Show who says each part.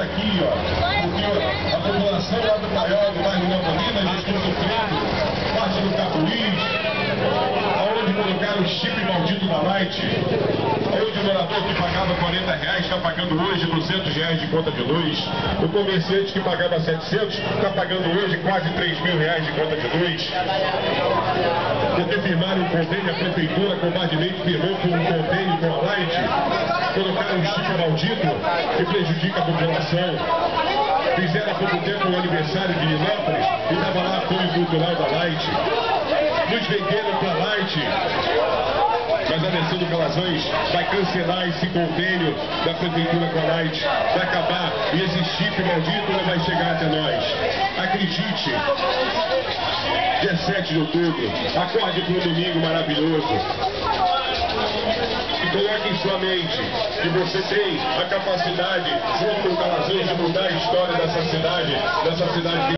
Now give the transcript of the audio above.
Speaker 1: aqui, ó, porque a população lá do Paiol, do bairro Nova Minas, já estão sofrendo, parte do Cabo Luiz, aonde colocaram o chip maldito da Light, onde o morador que pagava R$40 está pagando hoje R$200 de conta de luz, o comerciante que pagava 700 está pagando hoje quase R$3.000 de conta de luz. Porque firmaram um convênio, a prefeitura covardemente firmou com um convênio com a Light, colocaram um chip maldito que prejudica a população. Fizeram há pouco tempo um aniversário de Nilópolis e estava lá apoio cultural da Light. Nos venderam para a Light, mas a Alessandro Calazans vai cancelar esse convênio da prefeitura com a Light, vai acabar e esse chip maldito não vai chegar até nós. Acredite, dia 7 de outubro, acorde para um domingo maravilhoso. E coloque em sua mente que você tem a capacidade, junto com o Calazans, de mudar a história dessa cidade